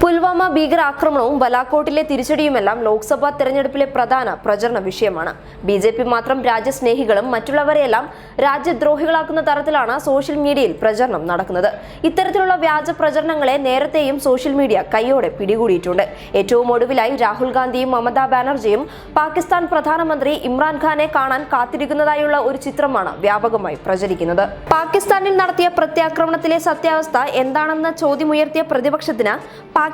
പുൽവാമ ഭീകരാക്രമണവും ബലാക്കോട്ടിലെ തിരിച്ചടിയുമെല്ലാം ലോക്സഭാ തെരഞ്ഞെടുപ്പിലെ പ്രധാന പ്രചരണ വിഷയമാണ്. ബിജെപി മാത്രം രാജ്യസ്നേഹികളും മറ്റുള്ളവരെയെല്ലാം രാജ്യദ്രോഹികളാക്കുന്ന തരത്തിലാണ് സോഷ്യൽ മീഡിയയിൽ പ്രചരണം നടക്കുന്നത്. ഇത്തരത്തിലുള്ള വ്യാജ പ്രചരണങ്ങളെ നേരത്തെയും സോഷ്യൽ മീഡിയ കൈയോടെ പിടികൂടിയിട്ടുണ്ട്. ഏറ്റവും ഒടുവിലായി രാഹുൽ ഗാന്ധിയും മമതാ ബാനർജിയും പാകിസ്ഥാൻ പ്രധാനമന്ത്രി ഇമ്രാൻഖാനെ കാണാൻ കാത്തിരിക്കുന്നതായുള്ള ഒരു ചിത്രമാണ് വ്യാപകമായി പ്രചരിക്കുന്നത്. പാകിസ്ഥാനിൽ നടത്തിയ പ്രത്യാക്രമണത്തിലെ സത്യാവസ്ഥ എന്താണെന്ന ചോദ്യമുയർത്തിയ പ്രതിപക്ഷത്തിന്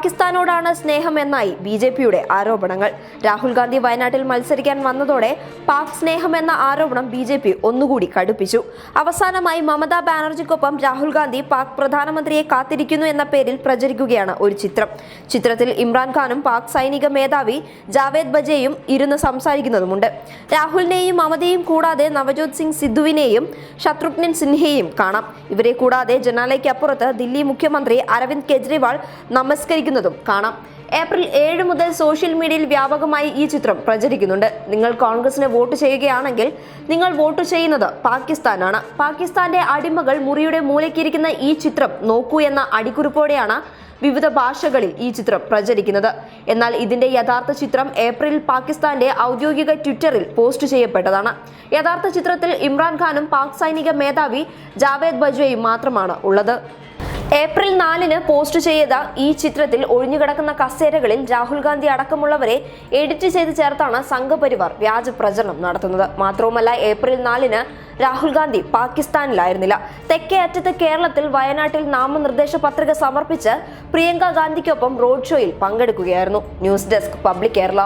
പാകിസ്ഥാനോടാണ് സ്നേഹമെന്നായി ബിജെപിയുടെ ആരോപണങ്ങൾ. രാഹുൽ ഗാന്ധി വയനാട്ടിൽ മത്സരിക്കാൻ വന്നതോടെ പാക് സ്നേഹമെന്ന ആരോപണം ബിജെപി ഒന്നുകൂടി കടുപ്പിച്ചു. അവസാനമായി മമതാ ബാനർജിക്കൊപ്പം രാഹുൽ ഗാന്ധി പാക് പ്രധാനമന്ത്രിയെ കാത്തിരിക്കുന്നു എന്ന പേരിൽ പ്രചരിക്കുകയാണ് ഒരു ചിത്രം. ചിത്രത്തിൽ ഇമ്രാൻഖാനും പാക് സൈനിക മേധാവി ജാവേദ് ബജേയും ഇരുന്ന് സംസാരിക്കുന്നതുമുണ്ട്. രാഹുലിനെയും മമതയും കൂടാതെ നവജോത് സിംഗ് സിദ്ധുവിനെയും ശത്രുഘ്നൻ സിൻഹയെയും കാണാം. ഇവരെ കൂടാതെ ജനാലയ്ക്കപ്പുറത്ത് ദില്ലി മുഖ്യമന്ത്രി അരവിന്ദ് കെജ്രിവാൾ നമസ്കരിക്കുന്നതും കാണാം. ഏപ്രിൽ 7 മുതൽ സോഷ്യൽ മീഡിയയിൽ വ്യാപകമായി ഈ ചിത്രം പ്രചരിക്കുന്നുണ്ട്. നിങ്ങൾ കോൺഗ്രസിന് വോട്ട് ചെയ്യുകയാണെങ്കിൽ നിങ്ങൾ വോട്ട് ചെയ്യുന്നത് പാകിസ്ഥാനാണ്. പാകിസ്ഥാന്റെ അടിമകൾ മുറിയുടെ മൂലയ്ക്കിരിക്കുന്ന ഈ ചിത്രം നോക്കൂ എന്ന അടിക്കുറിപ്പോടെയാണ് വിവിധ ഭാഷകളിൽ ഈ ചിത്രം പ്രചരിക്കുന്നത്. എന്നാൽ ഇതിന്റെ യഥാർത്ഥ ചിത്രം ഏപ്രിലിൽ പാകിസ്ഥാന്റെ ഔദ്യോഗിക ട്വിറ്ററിൽ പോസ്റ്റ് ചെയ്യപ്പെട്ടതാണ്. യഥാർത്ഥ ചിത്രത്തിൽ ഇമ്രാൻഖാനും പാക് സൈനിക മേധാവി ജാവേദ് ബജേയും മാത്രമാണ് ഉള്ളത്. ഏപ്രിൽ 4-ന് പോസ്റ്റ് ചെയ്ത ഈ ചിത്രത്തിൽ ഒഴിഞ്ഞുകിടക്കുന്ന കസേരകളിൽ രാഹുൽ ഗാന്ധി അടക്കമുള്ളവരെ എഡിറ്റ് ചെയ്ത് ചേർത്താണ് സംഘപരിവാർ വ്യാജ പ്രചരണം നടത്തുന്നത്. മാത്രവുമല്ല, ഏപ്രിൽ 4-ന് രാഹുൽ ഗാന്ധി പാകിസ്ഥാനിലായിരുന്നില്ല. തെക്കേ അറ്റത്ത് കേരളത്തിൽ വയനാട്ടിൽ നാമനിർദ്ദേശ പത്രിക സമർപ്പിച്ച് പ്രിയങ്ക ഗാന്ധിക്കൊപ്പം റോഡ് ഷോയിൽ പങ്കെടുക്കുകയായിരുന്നു. News desk public Kerala.